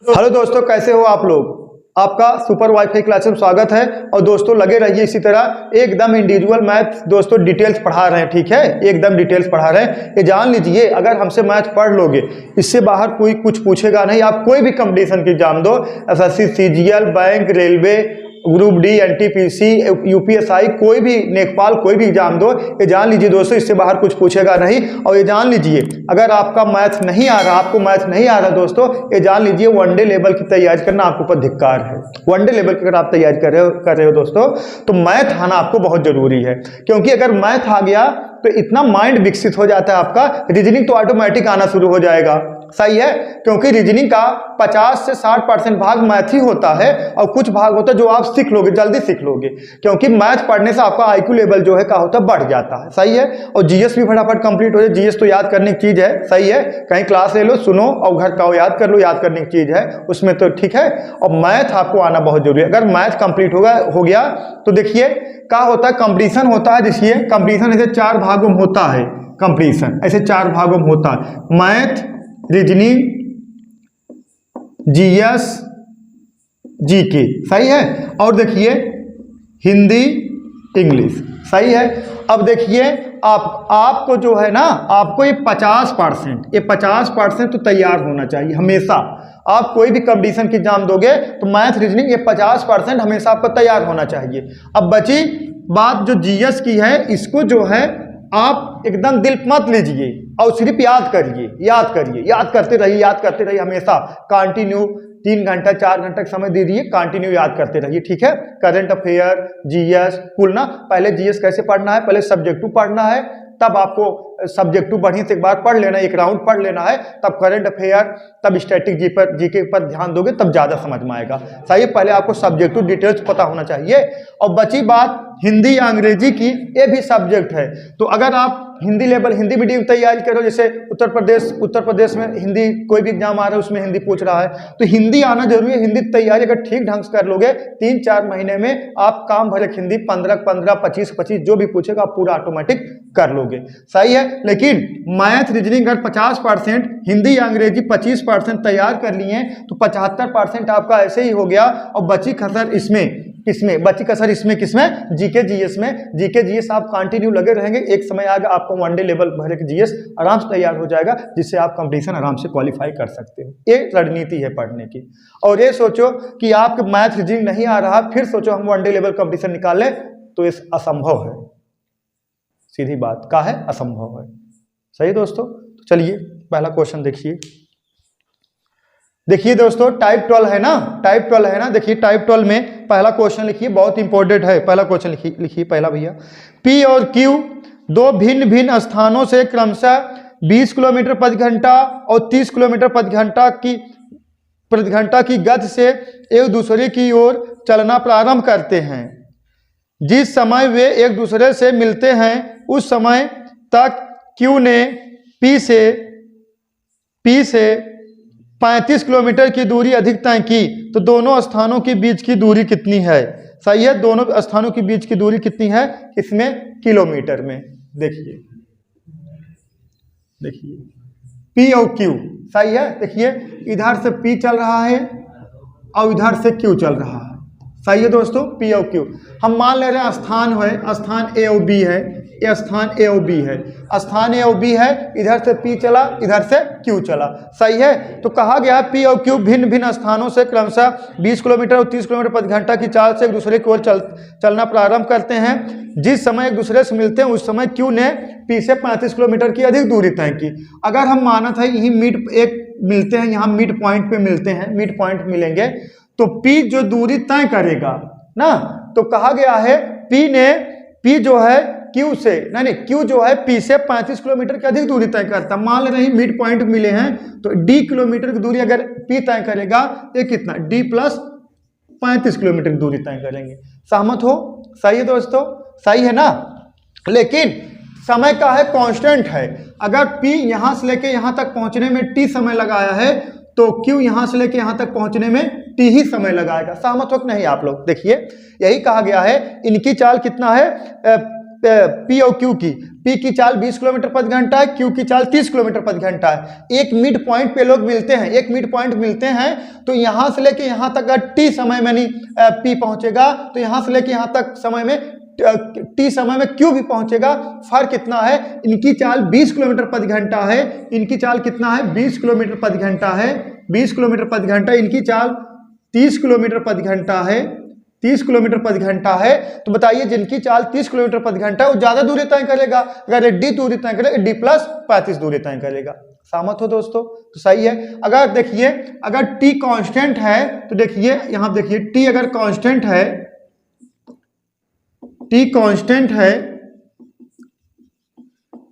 Hello दोस्तों, कैसे हो आप लोग। आपका सुपर वाईफाई क्लास में स्वागत है। और दोस्तों लगे रहिए इसी तरह, एकदम इंडिविजुअल मैथ दोस्तों डिटेल्स पढ़ा रहे हैं, ठीक है, एकदम डिटेल्स पढ़ा रहे हैं। ये जान लीजिए, अगर हमसे मैथ पढ़ लोगे, इससे बाहर कोई कुछ पूछेगा नहीं। आप कोई भी कंपटीशन की एग्जाम दो, SSC, CGL, bank, railway, group D, NTPC, UPSI, कोई भी नेकपाल, कोई भी एग्जाम दो, ये जान लीजिए दोस्तों, इससे बाहर कुछ पूछेगा नहीं। और ये जान लीजिए, अगर आपका मैथ नहीं आ रहा, आपको मैथ नहीं आ रहा दोस्तों, ये जान लीजिए वनडे लेवल की तैयारी करना आपके ऊपर धिक्कार है। वनडे लेवल की अगर आप तैयारी कर रहे हो दोस्तों, तो मैथ आना आपको बहुत जरूरी है। क्योंकि अगर मैथ आ गया तो इतना माइंड विकसित हो जाता है आपका, रीजनिंग तो ऑटोमेटिक आना शुरू हो जाएगा। सही है, क्योंकि रीजनिंग का 50 से 60% भाग मैथ ही होता है, और कुछ भाग होता है जो आप सीख लोगे, जल्दी सीख लोगे। क्योंकि मैथ पढ़ने से आपका आईक्यू लेवल जो है क्या होता है, बढ़ जाता है। सही है, और जीएस भी फटाफट कंप्लीट हो जाए। जीएस तो याद करने की चीज है, सही है, कहीं क्लास ले लो, सुनो और घर का याद कर लो, याद करने की चीज है उसमें, तो ठीक है। और मैथ आपको आना बहुत जरूरी है। अगर मैथ कंप्लीट हो गया तो देखिए क्या होता है, कंपटीशन होता है। देखिए कंपटीशन ऐसे 4 भागों में होता है, कंपटीशन ऐसे 4 भागों में होता है, मैथ, रीजनिंग, जीएस, जीके, सही है। और देखिए हिंदी, इंग्लिश, सही है। अब देखिए आपको जो है ना, आपको ये 50% तो तैयार होना चाहिए हमेशा। आप कोई भी कंपटीशन की एग्जाम दोगे तो मैथ, रीजनिंग, ये 50% हमेशा आपको तैयार होना चाहिए। अब बची बात जो जीएस की है, इसको जो है आप एकदम दिल मत लीजिए और सिर्फ याद करिए, याद करते रहिए हमेशा। कंटिन्यू 3 घंटा 4 घंटा समय दीजिए, कंटिन्यू याद करते रहिए, ठीक है। करंट अफेयर, जीएस, कुल ना, पहले जीएस कैसे पढ़ना है, पहले सब्जेक्टिव पढ़ना है, तब आपको सब्जेक्टिव बढ़िया से एक बार पढ़ लेना, एक राउंड पढ़ लेना है, तब करंट अफेयर, तब स्टैटिक जीके पर ध्यान दोगे, तब ज्यादा समझ में आएगा। सही है, पहले आपको सब्जेक्टिव डिटेल्स पता होना चाहिए। और बची बात हिंदी या अंग्रेजी की, ये भी सब्जेक्ट है। तो अगर आप हिंदी लेवल, हिंदी मीडियम तैयारी करो, जैसे उत्तर प्रदेश में हिंदी कोई भी एग्जाम आ रहा है उसमें हिंदी पूछ रहा है, तो हिंदी आना जरूरी है। हिंदी तैयारी अगर ठीक ढंग से कर लोगे, 3-4 महीने में आप काम भरे हिंदी 15-15, 25-25 जो भी पूछेगा आप पूरा ऑटोमेटिक कर लोगे। सही है, लेकिन मैथ, रीजनिंग अगर 50%, हिंदी या अंग्रेजी 25% तैयार कर लिए तो 75% आपका ऐसे ही हो गया। और बची कसर इसमें किसमें, जीके जीएस में। जीके जीएस आप कंटिन्यू लगे रहेंगे, एक समय आएगा आपको वनडे लेवल भरे के जीएस आराम से तैयार हो जाएगा, जिससे आप कंपटीशन आराम से क्वालिफाई कर सकते हो। ये रणनीति है पढ़ने की। और ये सोचो कि आपके मैथ, रीजनिंग नहीं आ रहा, फिर सोचो हम वनडे लेवल कंपटीशन निकालें, तो ये असंभव है। सीधी बात का है, असंभव है। सही दोस्तों, तो चलिए पहला क्वेश्चन देखिए दोस्तों, टाइप 12 है ना, देखिए टाइप 12 में पहला क्वेश्चन लिखिए, बहुत इंपॉर्टेंट है। पहला क्वेश्चन लिखिए पहला भैया, पी और क्यू दो भिन्न भिन्न स्थानों से क्रमशः 20 किलोमीटर प्रति घंटा और 30 किलोमीटर प्रति घंटा की गति से एक दूसरे की ओर चलना प्रारंभ करते हैं। जिस समय वे एक दूसरे से मिलते हैं, उस समय तक क्यू ने पी से 35 किलोमीटर की दूरी अधिक तय की, तो दोनों स्थानों के बीच की दूरी कितनी है। सही है, दोनों स्थानों के बीच की दूरी कितनी है, इसमें किलोमीटर में। देखिए P और Q, सही है। देखिए इधर से P चल रहा है और इधर से Q चल रहा है। सही है दोस्तों, P और Q हम मान ले रहे हैं स्थान A और B है, ये स्थान A और B है, स्थान A और B है, इधर से P चला, इधर से Q चला। सही है, तो कहा गया है P और Q भिन्न भिन्न स्थानों से क्रमशः 20 किलोमीटर और 30 किलोमीटर प्रति घंटा की चाल से एक दूसरे की ओर चलना प्रारंभ करते हैं। जिस समय एक दूसरे से मिलते हैं, उस समय Q ने P से 35 किलोमीटर की अधिक दूरी तय की। अगर हम माना था यही मिलते हैं, यहाँ मिड पॉइंट पे मिलते हैं, मिड पॉइंट मिलेंगे, तो P जो दूरी तय करेगा ना, तो कहा गया है P जो है Q से Q जो है P से 35 किलोमीटर की अधिक दूरी तय करता। मान ले रहे हैं मिड पॉइंट मिले हैं, तो D किलोमीटर की दूरी अगर P तय करेगा, ये कितना D प्लस 35 किलोमीटर की दूरी तय करेंगे। सहमत हो? सही है दोस्तों, सही है ना। लेकिन समय का है कांस्टेंट है, अगर P यहां से लेके यहां तक पहुंचने में T समय लगाया है, तो Q यहां से लेके यहां तक पहुंचने में T ही समय लगाएगा। सहमत हो कि नहीं आप लोग। देखिए यही कहा गया है, इनकी चाल कितना है, पी और क्यू की, पी की चाल 20 किलोमीटर प्रति घंटा है, क्यू की चाल 30 किलोमीटर प्रति घंटा है। एक मिड पॉइंट पे लोग मिलते हैं, एक मिड पॉइंट मिलते हैं, तो यहां से लेके यहां तक अगर टी समय में नहीं पी पहुंचेगा, तो यहां से लेके यहां तक समय में टी समय में क्यू भी पहुंचेगा। फर्क कितना है, इनकी चाल 20 किलोमीटर प्रति घंटा है, इनकी चाल कितना है 20 किलोमीटर प्रति घंटा है, 20 किलोमीटर प्रति घंटा, इनकी चाल 30 किलोमीटर प्रति घंटा है, 30 किलोमीटर प्रति घंटा है। तो बताइए जिनकी चाल 30 किलोमीटर प्रति घंटा है वो ज्यादा दूरी तय करेगा, अगर डी दूरी तय करेगा, डी प्लस 35 दूरी तय करेगा। सहमत हो दोस्तों? तो सही है। अगर देखिए अगर टी कांस्टेंट है तो देखिए यहां देखिए टी अगर कांस्टेंट है, टी कांस्टेंट है,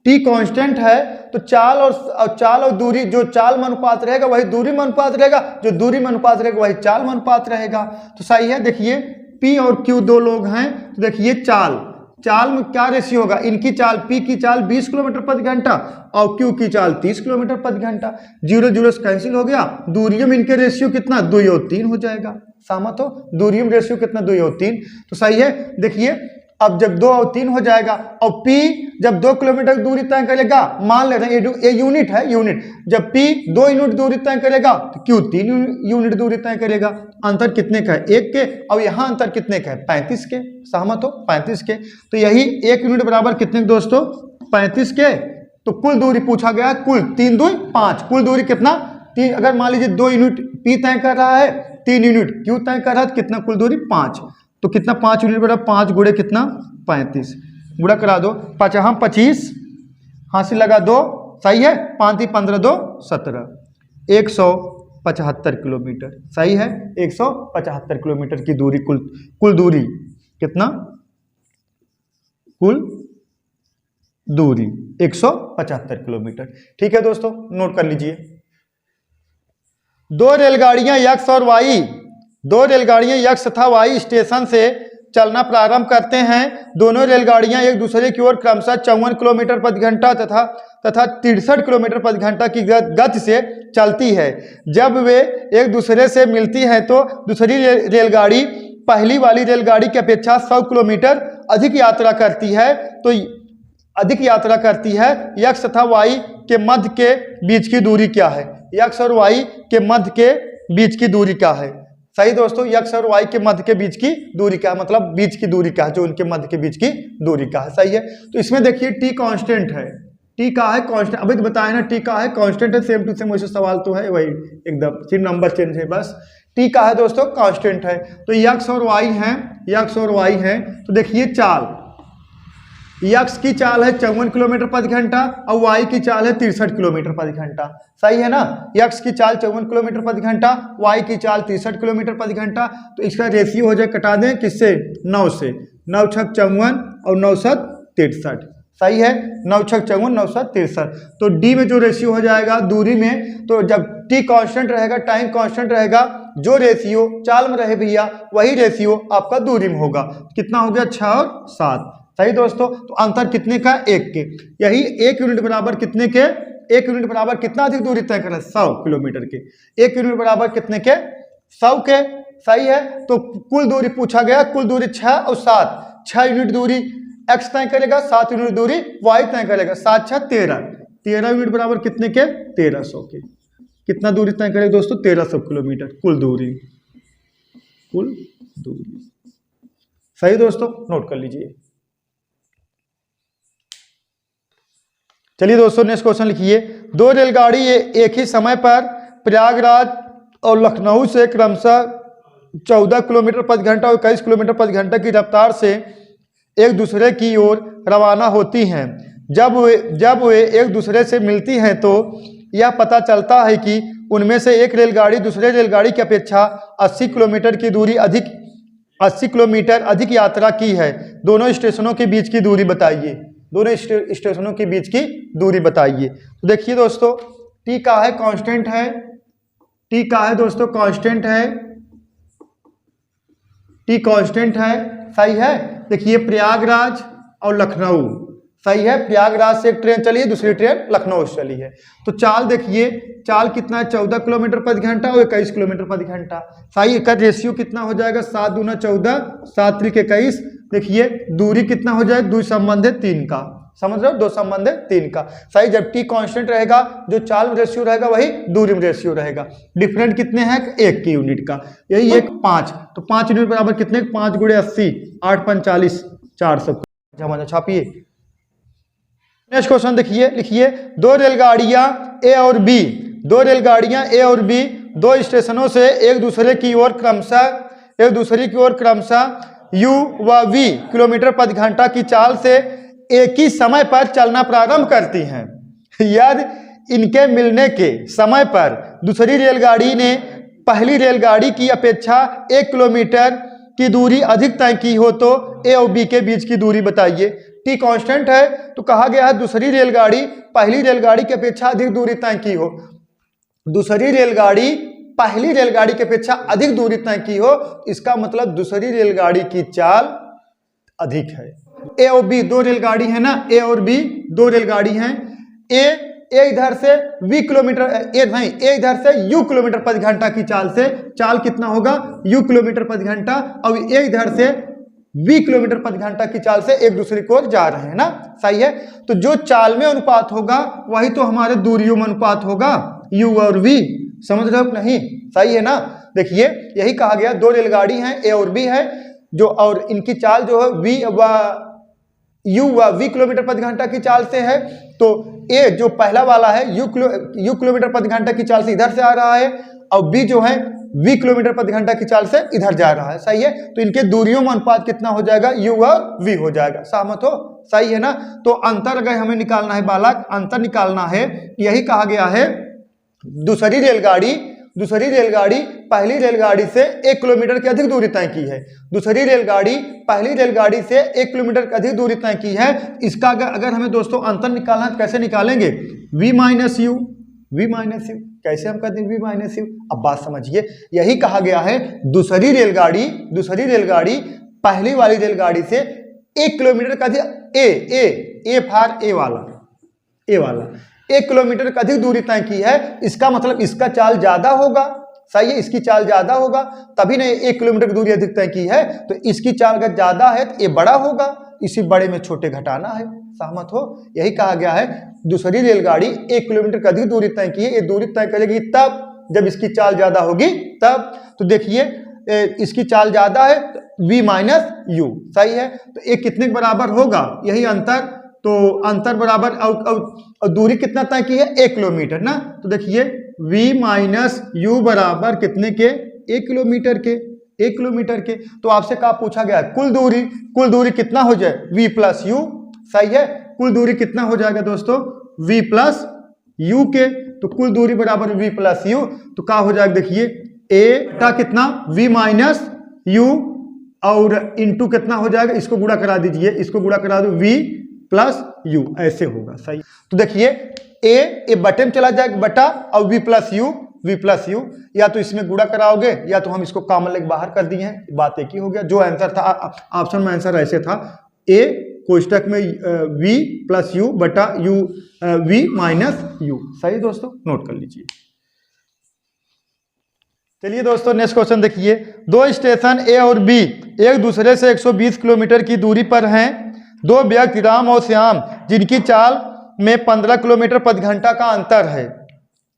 टी कांस्टेंट है तो चाल और दूरी, जो चाल में अनुपात रहेगा वही दूरी में अनुपात रहेगा, जो दूरी में अनुपात रहेगा वही चाल में अनुपात रहेगा। तो सही है। देखिए P और Q दो लोग हैं, तो देखिए चाल में क्या रेशियो होगा, इनकी चाल P की चाल 20 किलोमीटर प्रति घंटा और Q की चाल 30 किलोमीटर प्रति घंटा, 0 0 से कैंसिल हो गया, दूरियों में इनके रेशियो कितना 2 और 3 हो जाएगा। सहमत हो? दूरियों में रेशियो कितना 2 और 3। तो सही है। देखिए अब जब 2 और 3 हो जाएगा और P जब 2 किलोमीटर दूरी तय करेगा, मान ले रहे हैं ये यूनिट है, यूनिट, जब P 2 यूनिट दूरी तय करेगा तो Q 3 यूनिट दूरी तय करेगा। अंतर कितने का है? 1 के, और यहाँ अंतर कितने का है? 35 के। सहमत हो? 35 के। तो यही 1 यूनिट बराबर कितने दोस्तों? 35 के। तो कुल दूरी पूछा गया, कुल 3 2 5, कुल दूरी कितना 3। अगर मान लीजिए 2 यूनिट P तय कर रहा है, 3 यूनिट Q तय कर रहा है, तो कितना कुल दूरी 5। तो कितना 5 यूनिट बराबर 5 गुणे कितना 35, गुणा करा दो, 5 हम 25, हासिल लगा 2, सही है, 5 3 15 2 17, 175 किलोमीटर। सही है, 175 किलोमीटर की दूरी, कुल दूरी कितना, कुल दूरी 175 किलोमीटर। ठीक है दोस्तों, नोट कर लीजिए। दो रेलगाड़ियां यक्स और वाई, दो रेलगाड़ियां यक्स तथा वाई स्टेशन से चलना प्रारंभ करते हैं। दोनों रेलगाड़ियां एक दूसरे की ओर क्रमशः 54 किलोमीटर प्रति घंटा तथा 63 किलोमीटर प्रति घंटा की गति से चलती है। जब वे एक दूसरे से मिलती हैं तो दूसरी रेलगाड़ी पहली वाली रेलगाड़ी की अपेक्षा 100 किलोमीटर अधिक यात्रा करती है। तो अधिक यात्रा करती है। यक्स तथा वाई के मध्य के बीच की दूरी क्या है? यक्स और वाई के मध्य के बीच की दूरी क्या है? सही दोस्तों, यक्स और वाई के मध्य के बीच की दूरी क्या है, मतलब बीच की दूरी क्या है, जो उनके मध्य के बीच की दूरी क्या है। सही है। तो इसमें देखिए टी कांस्टेंट है, टी का है कांस्टेंट, अभी तो बताया ना टी का है कांस्टेंट है, सेम टू सेम वैसे सवाल तो है वही, एकदम सिर्फ नंबर चेंज है बस। टी का है दोस्तों कांस्टेंट है। तो यक्स और वाई हैं, यक्स और वाई हैं। तो देखिए चाल, यक्स की चाल है 54 किलोमीटर प्रति घंटा और वाई की चाल है 63 किलोमीटर प्रति घंटा। सही है ना, यक्स की चाल 54 किलोमीटर प्रति घंटा, वाई की चाल 63 किलोमीटर प्रति घंटा। तो इसका रेशियो हो जाए, कटा दें किससे, 9 से, 9 6 54 और 9 7 63। सही है, 9 6 54 9 7 63। तो डी में जो रेशियो हो जाएगा दूरी में, तो जब टी कांस्टेंट रहेगा, टाइम कांस्टेंट रहेगा, जो रेशियो चाल में रहे भैया वही रेशियो आपका दूरी में होगा। कितना हो गया, 6 और 7। सही दोस्तों। तो अंतर कितने का, 1 के। यही 1 यूनिट बराबर कितने के, 1 यूनिट बराबर कितना अधिक दूरी तय करें, 100 किलोमीटर के। 1 यूनिट बराबर कितने के, 100 के। सही है। तो कुल दूरी पूछा गया, कुल दूरी 6 और 7, 6 यूनिट दूरी एक्स तय करेगा, 7 यूनिट दूरी वाई तय करेगा, 7 6 13, 13 यूनिट बराबर कितने के, 1300 के। कितना दूरी तय करेगा दोस्तों, 1300 किलोमीटर कुल दूरी, कुल दूरी। सही दोस्तों, नोट कर लीजिए। चलिए दोस्तों नेक्स्ट क्वेश्चन लिखिए। दो रेलगाड़ी एक ही समय पर प्रयागराज और लखनऊ से क्रमशः 14 किलोमीटर प्रति घंटा और 21 किलोमीटर प्रति घंटा की रफ्तार से एक दूसरे की ओर रवाना होती हैं। जब वे एक दूसरे से मिलती हैं तो यह पता चलता है कि उनमें से एक रेलगाड़ी दूसरे रेलगाड़ी की अपेक्षा 80 किलोमीटर की दूरी 80 किलोमीटर अधिक यात्रा की है। दोनों स्टेशनों के बीच की दूरी बताइए, दोनों स्टेशनों के बीच की दूरी बताइए। तो देखिए दोस्तों, टी का है कांस्टेंट है, टी का है दोस्तों कांस्टेंट है, टी कांस्टेंट है। सही है। देखिए प्रयागराज और लखनऊ, सही है, प्रयागराज से एक ट्रेन चली है, दूसरी ट्रेन लखनऊ से चली है। तो चाल देखिए, चाल कितना है, 14 किलोमीटर प्रति घंटा और 21 किलोमीटर प्रति घंटा। सही, का रेशियो कितना हो जाएगा, 7 दूना 14, 7 3 21 देखिए दूरी कितना हो जाए, 2 संबंध है 3 का, समझ रहे हो, 2 संबंध है 3 का। सही, जब टी कांस्टेंट रहेगा जो चाल में रेशियो रहेगा वही दूरी में रेशियो रहेगा। डिफरेंट कितने हैं, 1 की यूनिट का, यही 1 5, तो 5 यूनिट बराबर कितने, 5 गुणे 80, 8 5 40, 400। जमा छापिए। नेक्स्ट क्वेश्चन देखिए, लिखिए 2 रेलगाड़ियां ए और बी, 2 रेलगाड़ियां ए और बी 2 स्टेशनों से एक दूसरे की ओर क्रमशः u व v किलोमीटर प्रति घंटा की चाल से एक ही समय पर चलना प्रारंभ करती हैं। यदि इनके मिलने के समय पर दूसरी रेलगाड़ी ने पहली रेलगाड़ी की अपेक्षा 1 किलोमीटर की दूरी अधिक तय की हो तो ए और बी के बीच की दूरी बताइए। टी कांस्टेंट है तो कहा गया है दूसरी रेलगाड़ी पहली रेलगाड़ी की अपेक्षा अधिक दूरी तय की हो, दूसरी रेलगाड़ी पहली रेलगाड़ी की अपेक्षा अधिक दूरी तय की हो, इसका मतलब दूसरी रेलगाड़ी की चाल अधिक है। ए और बी 2 रेलगाड़ी है ना, ए और बी 2 रेलगाड़ी हैं। ए इधर से v किलोमीटर, ए इधर से u किलोमीटर प्रति घंटा की चाल से, चाल कितना होगा u किलोमीटर प्रति घंटा, और ए इधर से v किलोमीटर प्रति घंटा की चाल से एक दूसरे को जा रहे हैं ना, सही है। तो जो चाल में अनुपात होगा वही तो हमारे दूरियों में अनुपात होगा, u और v, समझ रहे हो कि नहीं, सही है ना। देखिए यही कहा गया 2 रेलगाड़ी हैं ए और बी है जो, और इनकी चाल जो है u व v किलोमीटर प्रति घंटा की चाल से है। तो ए जो पहला वाला है u किलोमीटर प्रति घंटा की चाल से इधर से आ रहा है, और b जो है v किलोमीटर प्रति घंटा की चाल से इधर जा रहा है, सही है। तो इनके दूरियों में अनुपात कितना हो जाएगा, u और v हो जाएगा, सहमत हो, सही है ना। तो अंतर अगर हमें निकालना है बालक, अंतर निकालना है, यही कहा गया है दूसरी रेलगाड़ी पहली रेलगाड़ी से 1 किलोमीटर की अधिक दूरी तय की है, दूसरी रेलगाड़ी पहली रेलगाड़ी से 1 किलोमीटर की अधिक दूरी तय की है। इसका अगर हमें दोस्तों अंतर निकालना है तो कैसे निकालेंगे, v माइनस यू, कैसे हम कहते हैं v माइनस यू। अब बात समझिए, यही कहा गया है दूसरी रेलगाड़ी पहली वाली रेलगाड़ी से 1 किलोमीटर का अधिक, ए फार ए वाला 1 किलोमीटर का अधिक दूरी तय की है, इसका मतलब इसका चाल ज्यादा होगा, सही है, इसकी चाल ज्यादा होगा, तभी ने 1 किलोमीटर की दूरी अधिक तय की है। तो इसकी चाल अगर ज्यादा है तो ये बड़ा होगा, इसी बड़े में छोटे घटाना है, सहमत हो। यही कहा गया है दूसरी रेलगाड़ी 1 किलोमीटर की अधिक दूरी तय की है, ये दूरी तय करेगी तब जब इसकी चाल ज्यादा होगी तब। तो देखिए इसकी चाल ज्यादा है तो v माइनस यू, सही है। तो ये कितने के बराबर होगा, यही अंतर, तो अंतर बराबर और दूरी कितना तय की है, 1 किलोमीटर ना। तो देखिए v माइनस यू बराबर कितने के, 1 किलोमीटर के। तो आपसे क्या पूछा गया, कुल दूरी कितना हो जाए, v प्लस यू, सही है। कुल दूरी कितना हो जाएगा दोस्तों, v प्लस यू के, तो कुल दूरी बराबर v प्लस यू। तो क्या हो जाएगा, देखिए a का कितना v माइनस यू और इंटू कितना हो जाएगा, इसको गुणा करा दीजिए, इसको गुणा करा दो v प्लस यू, ऐसे होगा, सही। तो देखिए ए बटे में चला जाएगा बटा और v प्लस यू, या तो इसमें गुणा कराओगे या तो हम इसको कॉमन लेके बाहर कर दिए हैं, बात एक ही हो गया। जो आंसर था ऑप्शन में आंसर ऐसे था, ए कोष्टक में v प्लस यू बटा यू v माइनस यू, सही दोस्तों, नोट कर लीजिए। चलिए दोस्तों नेक्स्ट क्वेश्चन देखिए, 2 स्टेशन ए और बी एक दूसरे से 120 किलोमीटर की दूरी पर हैं। 2 व्यक्ति राम और श्याम जिनकी चाल में 15 किलोमीटर प्रति घंटा का अंतर है,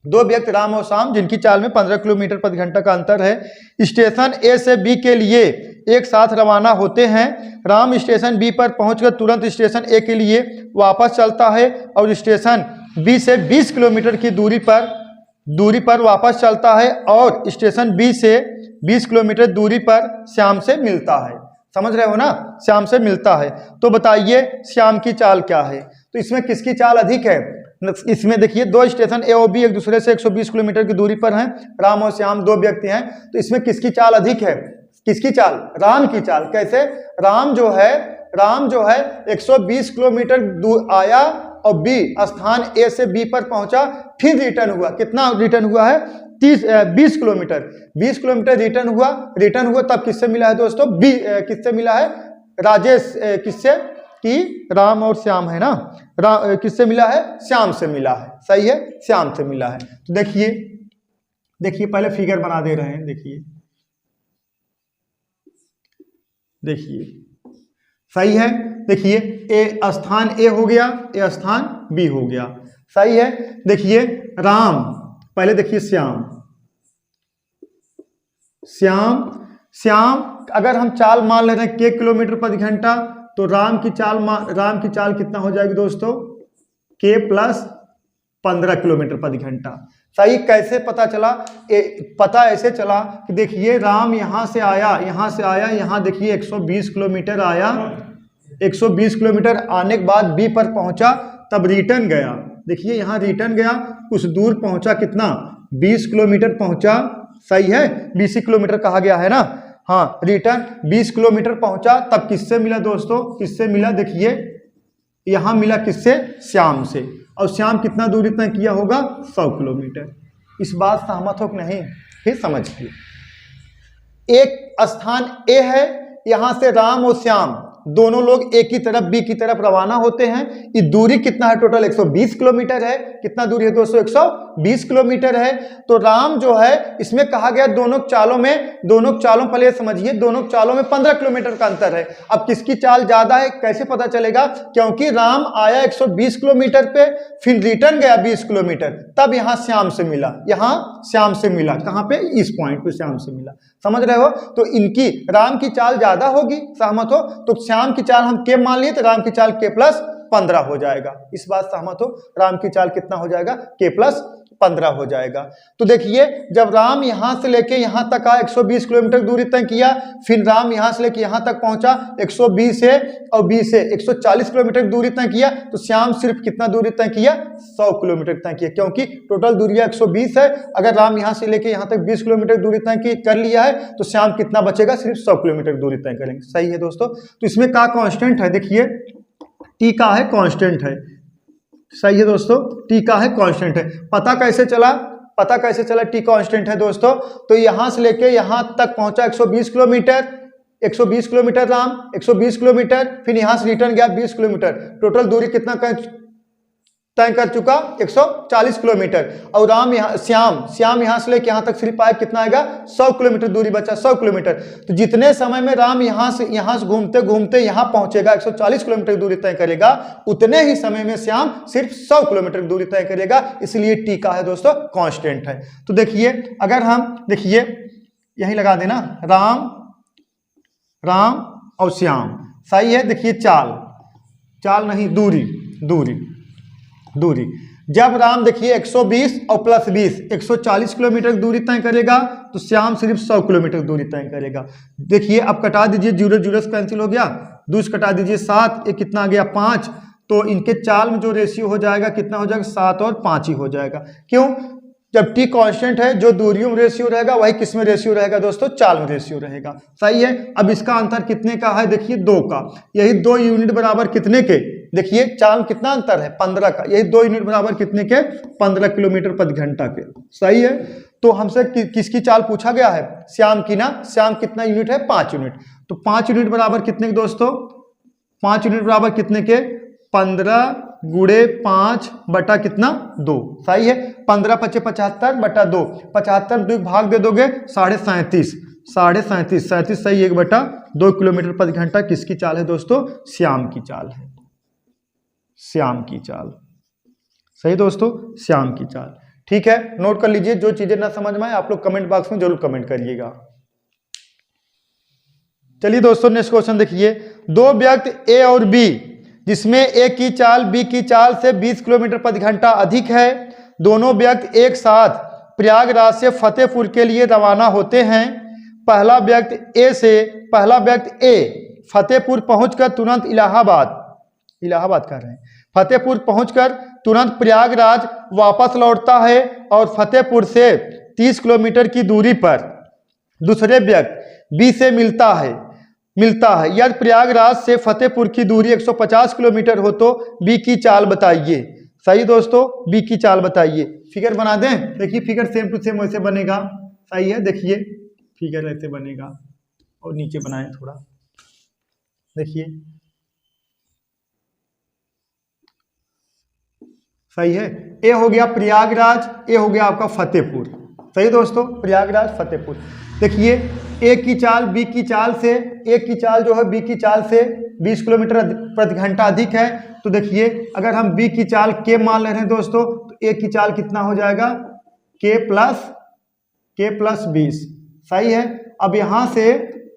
2 व्यक्ति राम और श्याम जिनकी चाल में 15 किलोमीटर प्रति घंटा का अंतर है, स्टेशन ए से बी के लिए एक साथ रवाना होते हैं। राम स्टेशन बी पर पहुंचकर तुरंत स्टेशन ए के लिए वापस चलता है और स्टेशन बी से 20 किलोमीटर की दूरी पर वापस चलता है और स्टेशन बी से 20 किलोमीटर दूरी पर श्याम से मिलता है। समझ रहे हो ना, श्याम से मिलता है। तो बताइए श्याम की चाल क्या है। तो इसमें किसकी चाल अधिक है, इसमें देखिए 2 स्टेशन ए और बी एक दूसरे से 120 किलोमीटर की दूरी पर हैं, राम और श्याम 2 व्यक्ति हैं। तो इसमें किसकी चाल अधिक है, किसकी चाल, राम की चाल। कैसे, राम जो है 120 किलोमीटर दूर आया और बी स्थान ए से बी पर पहुंचा, फिर रिटर्न हुआ, कितना रिटर्न हुआ है, 20 किलोमीटर रिटर्न हुआ तब किससे मिला है दोस्तों, बी किससे मिला है, राजेश, किससे, कि राम और श्याम है ना, किससे मिला है, श्याम से मिला है, सही है, श्याम से मिला है। तो देखिए पहले फिगर बना दे रहे हैं, देखिए सही है। देखिए ए स्थान ए हो गया, ए स्थान बी हो गया। सही है। देखिए राम, पहले देखिए श्याम, श्याम श्याम अगर हम चाल मान ले रहे हैं के किलोमीटर प्रति घंटा, तो राम की चाल कितना हो जाएगी दोस्तों, के प्लस 15 किलोमीटर प्रति घंटा। सही। कैसे पता चला? पता ऐसे चला कि देखिए राम यहाँ से आया, यहाँ देखिए 120 किलोमीटर आया, 120 किलोमीटर आने के बाद बी पर पहुंचा, तब रिटर्न गया। देखिए यहाँ रिटर्न गया, कुछ दूर पहुंचा, कितना 20 किलोमीटर पहुंचा। सही है। 20 किलोमीटर कहा गया है ना। हाँ, रिटर्न 20 किलोमीटर पहुंचा, तब किससे मिला दोस्तों, किससे मिला? देखिए यहाँ मिला किससे? श्याम से। और श्याम कितना दूरी तय किया होगा? 100 किलोमीटर। इस बात सहमत हो कि नहीं? फिर समझिए, एक स्थान ए है, यहां से राम और श्याम दोनों लोग एक ही तरफ बी की तरफ रवाना होते हैं। ये दूरी कितना है? टोटल 120 किलोमीटर है। कितना दूरी है दोस्तों? 120 किलोमीटर है। तो राम जो है, इसमें कहा गया दोनों चालों पहले समझिए, दोनों चालों में 15 किलोमीटर का अंतर है। अब किसकी चाल ज्यादा है कैसे पता चलेगा? क्योंकि राम आया 120 किलोमीटर पे, फिर रिटर्न गया 20 किलोमीटर, तब यहाँ श्याम से मिला, कहाँ पे? इस पॉइंट पे श्याम से मिला। समझ रहे हो? तो इनकी राम की चाल ज्यादा होगी, सहमत हो? तो श्याम की चाल हम के मान लिए, तो राम की चाल के प्लस 15 हो जाएगा। इस बात सहमत हो? राम की चाल कितना हो जाएगा? के प्लस 15 हो जाएगा। तो देखिए जब राम यहां से लेके यहां तक आया, 120 किलोमीटर दूरी तय किया, फिर राम यहां से लेके यहां तक पहुंचा, 120 से और 20 से 140 किलोमीटर दूरी तय किया। तो श्याम सिर्फ कितना दूरी तय किया? 100 किलोमीटर तय किया, क्योंकि टोटल दूरी 120 है। अगर राम यहां से लेके यहां तक 20 किलोमीटर दूरी तय कर लिया है, तो श्याम कितना बचेगा? सिर्फ 100 किलोमीटर दूरी तय करेंगे। सही है दोस्तों। तो इसमें क्या कांस्टेंट है? देखिए टी का है, कांस्टेंट है। सही है दोस्तों, टी का है, कांस्टेंट है। पता कैसे चला टी कांस्टेंट है दोस्तों? तो यहां से लेके यहां तक पहुंचा 120 किलोमीटर, 120 किलोमीटर राम, 120 किलोमीटर, फिर यहां से रिटर्न गया 20 किलोमीटर। टोटल दूरी कितना तय कर चुका? 140 किलोमीटर। और श्याम यहां से लेके यहां तक सिर्फ आया, कितना आएगा? 100 किलोमीटर दूरी बचा, 100 किलोमीटर। तो जितने समय में राम यहां से घूमते घूमते यहां पहुंचेगा, 140 किलोमीटर दूरी तय करेगा, उतने ही समय में श्याम सिर्फ 100 किलोमीटर दूरी तय करेगा। इसलिए टी का है दोस्तों, कांस्टेंट है। तो देखिए अगर हम देखिए यही लगा देना, राम और श्याम। सही है। देखिए चाल नहीं, दूरी जब राम देखिए 120 और प्लस 20 140 किलोमीटर दूरी तय करेगा, तो श्याम सिर्फ 100 किलोमीटर दूरी तय करेगा। देखिए अब कटा दीजिए, 0 0 से कैंसिल हो गया, 2 से कटा दीजिए 7, एक कितना आ गया? 5। तो इनके चाल में जो रेशियो हो जाएगा कितना हो जाएगा? 7 और 5 ही हो जाएगा। क्यों? जब टी कांस्टेंट है, जो दूरियों में रेशियो रहेगा वही किस में रेशियो रहेगा दोस्तों? चाल में रेशियो रहेगा। सही है। अब इसका अंतर कितने का है? देखिए 2 का। यही 2 यूनिट बराबर कितने के? देखिए चाल में कितना अंतर है? 15 का। यही 2 यूनिट बराबर कितने के? 15 किलोमीटर प्रति घंटा के। सही है। तो हमसे किसकी चाल पूछा गया है? श्याम की ना। श्याम कितना यूनिट है? 5 यूनिट। तो 5 यूनिट बराबर कितने के दोस्तों? 5 यूनिट बराबर कितने के? 15 गुणे 5 बटा कितना? 2। सही है। 15 × 5 = 75 बटा 2। 75 2 भाग दे दोगे 37.5। 37.5 सही 1/2 किलोमीटर प्रति घंटा किसकी चाल है दोस्तों? श्याम की चाल है। श्याम की चाल। सही दोस्तों, श्याम की चाल। ठीक है, नोट कर लीजिए। जो चीजें ना समझ में आए आप लोग कमेंट बॉक्स में जरूर कमेंट करिएगा। चलिए दोस्तों नेक्स्ट क्वेश्चन देखिए। 2 व्यक्ति ए और बी, जिसमें ए की चाल बी की चाल से 20 किलोमीटर प्रति घंटा अधिक है, दोनों व्यक्ति एक साथ प्रयागराज से फतेहपुर के लिए रवाना होते हैं। पहला व्यक्ति ए फतेहपुर पहुंचकर तुरंत इलाहाबाद कर रहे हैं, फतेहपुर पहुंचकर तुरंत प्रयागराज वापस लौटता है और फतेहपुर से 30 किलोमीटर की दूरी पर दूसरे व्यक्ति बी से मिलता है। यदि प्रयागराज से फतेहपुर की दूरी 150 किलोमीटर हो तो बी की चाल बताइए। सही दोस्तों, बी की चाल बताइए। फिगर बना दें। देखिए फिगर सेम टू सेम वैसे बनेगा। सही है। देखिए फिगर ऐसे बनेगा और नीचे बनाएं थोड़ा। देखिए सही है। ए हो गया प्रयागराज, ए हो गया आपका फतेहपुर। सही दोस्तों, प्रयागराज फतेहपुर। देखिए ए की चाल बी की चाल से, ए की चाल जो है बी की चाल से 20 किलोमीटर प्रति घंटा अधिक है। तो देखिए अगर हम बी की चाल के मान ले रहे हैं दोस्तों, तो ए की चाल कितना हो जाएगा, के प्लस 20। सही है। अब यहाँ से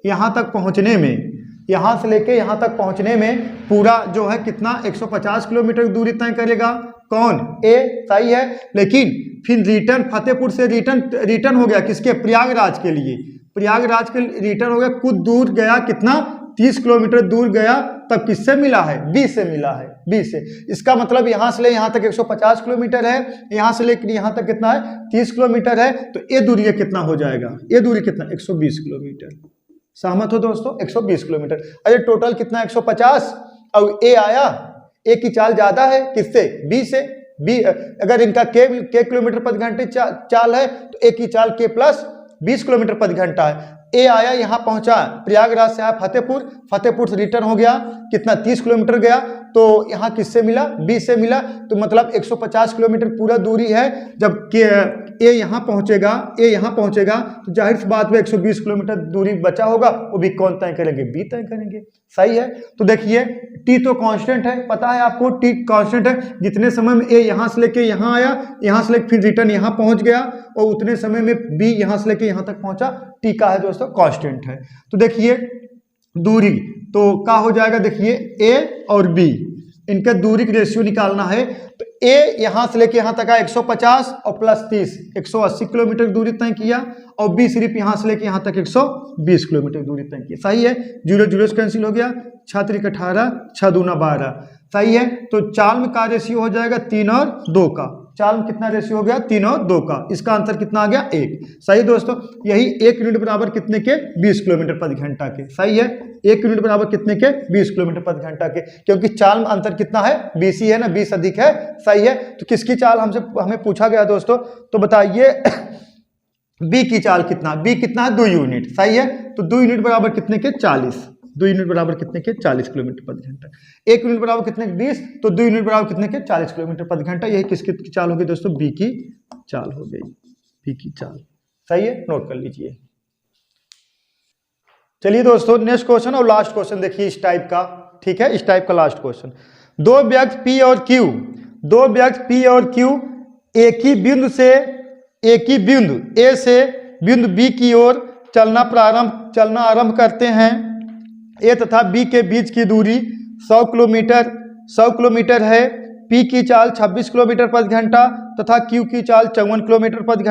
यहाँ तक पहुँचने में, यहाँ से लेके यहाँ तक पहुँचने में पूरा जो है कितना 150 किलोमीटर दूरी तय करेगा। कौन, ए। सही है। लेकिन फिर रिटर्न फतेहपुर से रिटर्न हो गया किसके, प्रयागराज के लिए, प्रयागराज के रिटर्न हो गया, कुछ दूर गया, कितना 30 किलोमीटर दूर गया, तब किससे मिला है, बी से मिला है, बी से। इसका मतलब यहाँ से ले यहाँ तक 150 किलोमीटर है, यहाँ से लेकर यहाँ तक कितना है 30 किलोमीटर है। तो ये दूरी कितना हो जाएगा, ये दूरी कितना 120 किलोमीटर। सहमत हो दोस्तों, 120 किलोमीटर। अरे टोटल कितना 150, और ए आया, ए की चाल ज्यादा है किससे, बी से। बी अगर इनका के किलोमीटर प्रति घंटे चाल है, तो ए की चाल के प्लस 20 किलोमीटर प्रति घंटा है। ए आया, यहाँ पहुंचा, प्रयागराज से आया फतेहपुर, फतेहपुर से रिटर्न हो गया, कितना 30 किलोमीटर गया, तो यहाँ किससे मिला, बी से मिला। तो मतलब 150 किलोमीटर पूरा दूरी है। जब के ए यहाँ पहुँचेगा, ए यहाँ पहुँचेगा, तो जाहिर सी बात में 120 किलोमीटर दूरी बचा होगा, वो भी कौन तय करेंगे, बी तय करेंगे। सही है। तो देखिए टी तो कांस्टेंट है, पता है आपको, टी कांस्टेंट है। जितने समय में ए यहाँ से लेके यहाँ आया, यहाँ से लेके फिर रिटर्न यहाँ पहुँच गया, और उतने समय में बी यहाँ से लेके यहाँ तक पहुँचा, टी का है दोस्तों कांस्टेंट है। तो देखिए दूरी तो क्या हो जाएगा, देखिए ए और बी, इनका दूरी की रेशियो निकालना है। तो ए यहाँ से लेके यहाँ तक आया 150 और प्लस 30 180 किलोमीटर दूरी तय किया, और बी सिर्फ यहाँ से लेके यहाँ तक 120 किलोमीटर दूरी तय किया। सही है। 0 0 कैंसिल हो गया, 6 3 18, 6 2 12। सही है। तो चाल में का रेशियो हो जाएगा 3 और 2 का, चाल में कितना रेशियो हो गया 3 और 2 का, इसका आंसर कितना आ गया 1। सही दोस्तों। यही 1 यूनिट बराबर कितने के, 20 किलोमीटर प्रति घंटा के। सही है। 1 यूनिट बराबर कितने के, 20 किलोमीटर प्रति घंटा के, क्योंकि चाल में अंतर कितना है 20 ही है ना, 20 अधिक है। सही है। तो किसकी चाल हमें पूछा गया दोस्तों, तो बताइए बी की चाल कितना, बी कितना है 2 यूनिट। सही है। तो 2 यूनिट बराबर कितने के 40, 2 यूनिट बराबर कितने के 40 किलोमीटर प्रति घंटा। 1 यूनिट बराबर कितने के 20, तो 2 यूनिट बराबर कितने के 40 किलोमीटर प्रति घंटा। यही किसकी चाल होगी दोस्तों, बी की चाल हो गई, बी की चाल। सही है, नोट कर लीजिए। चलिए दोस्तों नेक्स्ट क्वेश्चन और लास्ट क्वेश्चन देखिए इस टाइप का। ठीक है, इस टाइप का लास्ट क्वेश्चन। दो व्यक्ति पी और क्यू एक ही बिंदु ए से बिंदु बी की ओर चलना आरंभ करते हैं। ए तथा बी के बीच की दूरी 100 किलोमीटर है। पी की चाल 26 किलोमीटर प्रति घंटा तथा क्यू की चाल 54 किलोमीटर प्रति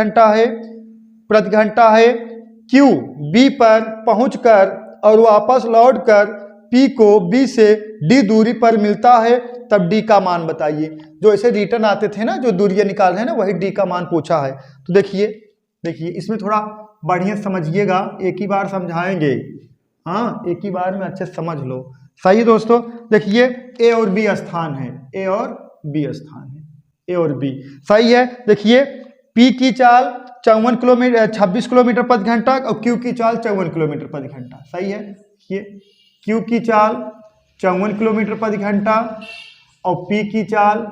घंटा है। क्यू बी पर पहुंचकर और वापस लौटकर पी को बी से डी दूरी पर मिलता है, तब डी का मान बताइए। जो ऐसे रिटर्न आते थे ना, जो दूरियां निकाल रहे हैं ना, वही डी का मान पूछा है। तो देखिए इसमें थोड़ा बढ़िया समझिएगा, एक ही बार समझाएंगे, हाँ एक ही बार में अच्छे से समझ लो। सही दोस्तों। देखिए ए और बी स्थान है, ए और बी स्थान है, ए और बी। सही है। देखिए पी की चाल 26 किलोमीटर प्रति घंटा और क्यू की चाल 54 किलोमीटर प्रति घंटा। सही है। ये क्यू की चाल 54 किलोमीटर प्रति घंटा और पी की चाल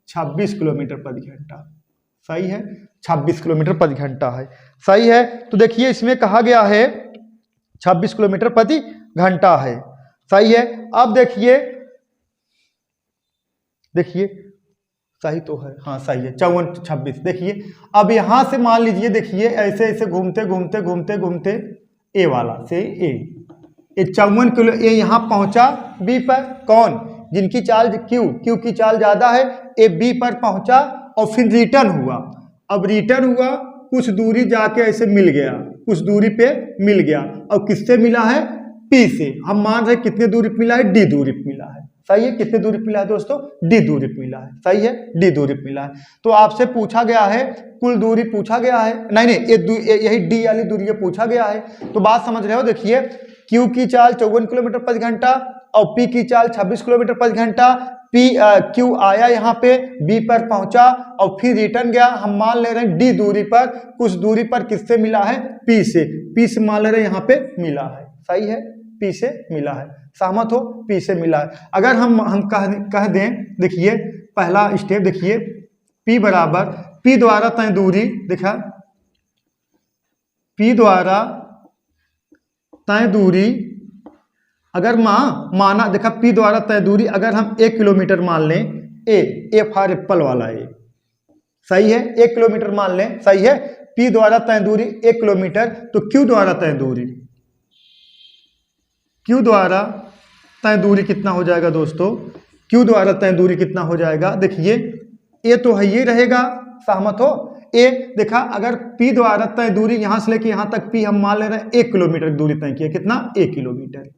26 किलोमीटर प्रति घंटा। सही है, 26 किलोमीटर प्रति घंटा है। सही है। तो देखिए इसमें कहा गया है 26 किलोमीटर प्रति घंटा है। सही है। अब देखिए सही तो है, हाँ सही है, 54 26। देखिए अब यहां से मान लीजिए, देखिए ऐसे ऐसे घूमते ए वाला से ए 54 किलो, ए यहाँ पहुंचा बी पर, कौन, जिनकी चाल क्यू की चाल ज्यादा है, ए बी पर पहुंचा और फिर रिटर्न हुआ। अब रिटर्न हुआ, कुछ दूरी जाके ऐसे मिल गया, कुछ दूरी पे मिल गया, और किससे मिला है, पी से। हम मान रहे कितने दूरी पे मिला है, डी दूरी पे मिला है। सही है। कितने दूरी पे मिला है दोस्तों, डी दूरी पे मिला है। सही है, डी दूरी पे मिला है। तो आपसे पूछा गया है, कुल दूरी पूछा गया है, नहीं यही डी वाली दूरी पूछा गया है। तो बात समझ रहे हो। देखिए क्यू की चाल 54 किलोमीटर प्रति घंटा और पी की चाल 26 किलोमीटर प्रति घंटा। क्यू आया यहाँ पे, बी पर पहुंचा और फिर रिटर्न गया। हम मान ले रहे हैं डी दूरी पर, कुछ दूरी पर किससे मिला है, पी से मान ले रहे हैं यहाँ पे मिला है। सही है, पी से मिला है। सहमत हो, पी से मिला है। अगर हम कह दें, देखिए पहला स्टेप देखिए, पी बराबर, पी द्वारा तय दूरी, देखा P द्वारा तय दूरी, अगर माना देखा P द्वारा तय दूरी अगर हम 1 किलोमीटर मान लें, ए फॉर एप्पल वाला ए, सही है, 1 किलोमीटर मान लें, सही है। P द्वारा तय दूरी 1 किलोमीटर, तो Q द्वारा तय दूरी, Q द्वारा तय दूरी कितना हो जाएगा दोस्तों, Q द्वारा तय दूरी कितना हो जाएगा, देखिए ए तो है ये रहेगा, सहमत हो। ए देखा अगर P द्वारा तय दूरी यहां से लेके यहां तक P हम मान ले रहे हैं 1 किलोमीटर दूरी तय किया, कितना 1 किलोमीटर,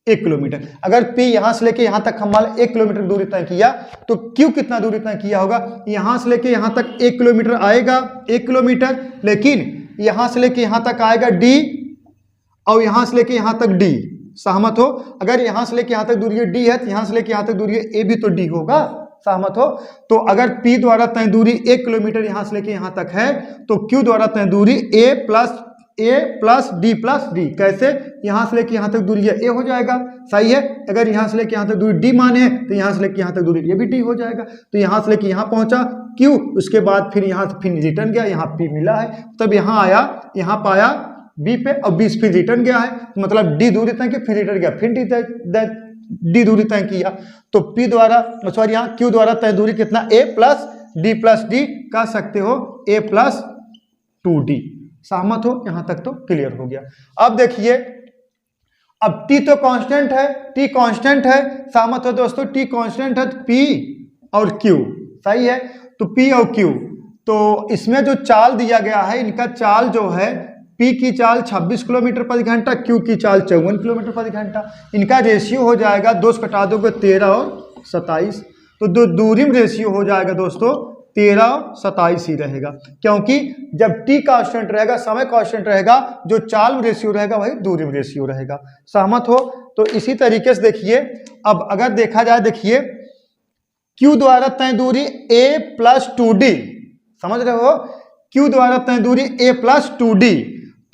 1 किलोमीटर। अगर P यहां से लेके यहां तक हम मान 1 किलोमीटर दूरी तय किया, तो Q कितना दूरी तय किया होगा, यहां से लेके यहां तक 1 किलोमीटर आएगा, 1 किलोमीटर, लेकिन यहां से लेके यहां तक आएगा D, और यहां से लेके यहां तक D, सहमत हो। अगर यहां से लेके यहां तक दूरी D है, तो यहां से लेके यहां तक दूरी A भी तो D होगा, सहमत हो। तो अगर P द्वारा तय दूरी 1 किलोमीटर यहां से लेके यहां तक है, तो Q द्वारा तय दूरी A plus D plus D, कैसे, यहां से लेके यहां तक दूरी A हो जाएगा, सही है। अगर यहां से लेके यहां तक दूरी D माने, तो यहां से लेके यहां तक दूरी ये भी D हो जाएगा। तो यहां से लेके यहां पहुंचा Q, उसके बाद फिर यहां से फिर रिटर्न गया, यहां P मिला है, तब यहां आया, यहां पाया B पे, और B फिर रिटर्न गया है, मतलब D दूरी तय की, फिर रिटर्न गया, फिर D दूरी तय किया। तो P द्वारा सॉरी यहाँ Q द्वारा तय दूरी कितना, A प्लस D कह सकते हो, A प्लस 2D, सहमत हो। यहां तक तो क्लियर हो गया। अब देखिए, अब T तो कांस्टेंट है, T कांस्टेंट है, सहमत हो दोस्तों, T कांस्टेंट है, तो P और Q, सही है। तो P और Q, तो इसमें जो चाल दिया गया है, इनका चाल जो है, P की चाल 26 किलोमीटर प्रति घंटा, Q की चाल 54 किलोमीटर प्रति घंटा, इनका रेशियो हो जाएगा, 2 से घटा दोगे 13 और 27, तो दो दूरी में रेशियो हो जाएगा दोस्तों 13 और 27 ही रहेगा, क्योंकि जब T कांस्टेंट रहेगा, समय कांस्टेंट रहेगा, जो चाल में रेशियो रहेगा वही दूरी में रेशियो रहेगा, सहमत हो। तो इसी तरीके से देखिए, अब अगर देखा जाए, देखिए Q द्वारा तय दूरी A प्लस 2D, समझ रहे हो, Q द्वारा तय दूरी A प्लस 2D,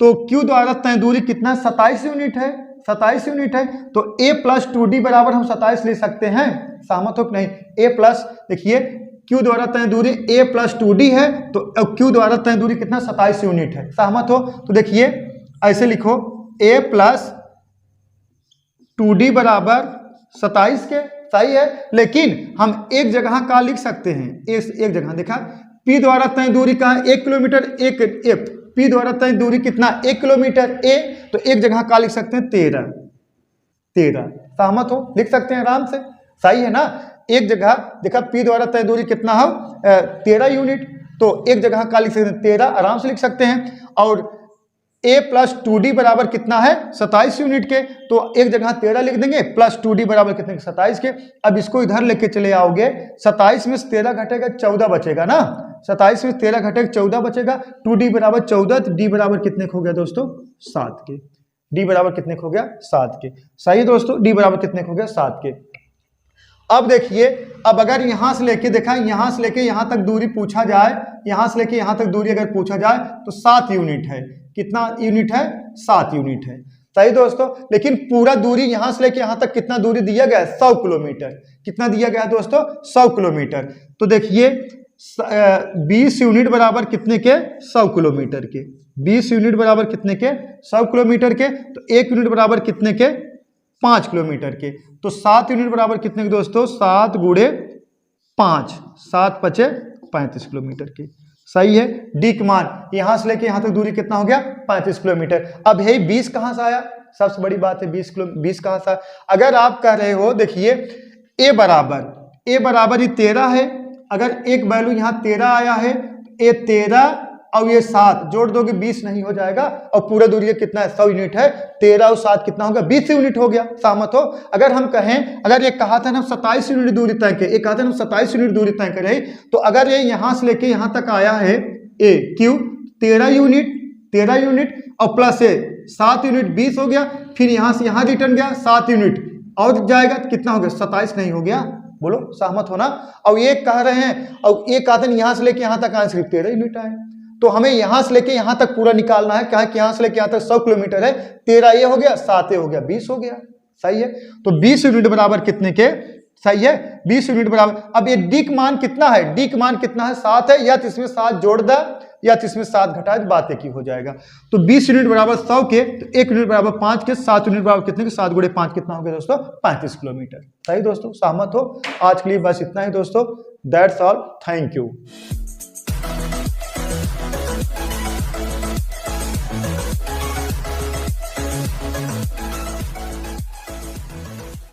तो Q द्वारा तय दूरी कितना, 27 यूनिट है, 27 यूनिट है, तो A प्लस 2D बराबर हम 27 ले सकते हैं, सहमत हो कि नहीं। A प्लस, देखिए Q द्वारा तय दूरी A प्लस 2D है, तो Q द्वारा तय दूरी कितना, 27 यूनिट है, सहमत हो। तो देखिए ऐसे लिखो, A प्लस 2D बराबर 27 के, सही है। लेकिन हम एक जगह का लिख सकते हैं, एक जगह देखा, P द्वारा तय दूरी का 1 किलोमीटर, एक P द्वारा तय दूरी कितना, 1 किलोमीटर A, तो एक जगह का लिख सकते हैं 13, सहमत हो, लिख सकते हैं आराम से, सही है ना। एक जगह देखा P द्वारा तय दूरी कितना हो, 13 यूनिट, तो एक जगह का लिख सकते हैं 13, आराम से लिख सकते हैं। और A प्लस 2D बराबर कितना है, 27 यूनिट के, तो एक जगह 13 लिख देंगे, प्लस 2D बराबर कितने के, 27 के। अब इसको इधर लेके चले आओगे, 27 में से 13 घटेगा 14 बचेगा ना, 27 में 13 घटेगा 14 बचेगा, 2D बराबर 14, तो D बराबर कितने को हो गया दोस्तों, 7 के, D बराबर कितने को हो गया, 7 के, सही दोस्तों, D बराबर कितने को हो गया, 7 के। अब देखिए, अब अगर यहां से लेके देखा, यहां से लेके यहां तक दूरी पूछा जाए, यहां से लेके यहां तक दूरी अगर पूछा जाए, तो 7 यूनिट है, कितना यूनिट है, 7 यूनिट है, सही दोस्तों। लेकिन पूरा दूरी यहां से लेके यहां तक कितना दूरी दिया गया है, 100 किलोमीटर, कितना दिया गया है दोस्तों, 100 किलोमीटर। तो देखिए 20 यूनिट बराबर कितने के, 100 किलोमीटर के, 20 यूनिट बराबर कितने के, 100 किलोमीटर के, तो 1 यूनिट बराबर कितने के, 5 किलोमीटर के, तो 7 यूनिट बराबर कितने के दोस्तों, 7 गुणे 5, 7 पचे 35 किलोमीटर के, सही है। डी का मान यहां से लेके यहां तक दूरी कितना हो गया, 35 किलोमीटर। अब है 20 कहां से आया, सबसे बड़ी बात है 20 कहां से आया। अगर आप कह रहे हो, देखिए ए बराबर ये 13 है, अगर एक वैल्यू यहां 13 आया है, ए 13 और ये 7 जोड़ दोगे 20 नहीं हो जाएगा, और पूरा दूरी कितना है, 100 यूनिट है, 13 और 7 कितना होगा, 20 यूनिट हो गया, सहमत हो। अगर हम कहें, अगर ये कहा था ना 27 यूनिट दूरी तय के, एक कहा था ना 27 यूनिट दूरी तय करे, तो अगर ये यहां से लेके यहां तक आया है ए क्यू 13 यूनिट और प्लस ए 7 यूनिट 20 हो गया, फिर यहां से यहां रिटर्न गया 7 यूनिट और जाएगा, कितना हो गया, 27 नहीं हो गया, बोलो सहमत होना। और ये कह रहे हैं, और ये कहते हैं यहां से लेके यहां तक आए सिर्फ 13 यूनिट आए, तो हमें यहां से लेके यहां तक पूरा निकालना है, क्या है कि यहां से लेके यहां तक 100 किलोमीटर है, 13 ये हो गया, 7 ये हो गया, 20 हो गया, सही है। तो 20 यूनिट बराबर कितने के, सही है, 20 यूनिट बराबर। अब ये डी का मान कितना है, डी का मान कितना है, 7 है, या तो इसमें 7 जोड़ दा या तो इसमें 7 घटाए तो बात एक ही हो जाएगा। तो 20 यूनिट बराबर 100 के, तो 1 यूनिट बराबर 5 के, 7 यूनिट बराबर कितने के, 7 गुणे 5 कितना हो गया दोस्तों, 35 किलोमीटर। सही दोस्तों, सहमत हो? आज के लिए बस इतना ही दोस्तों। That's all, thank you.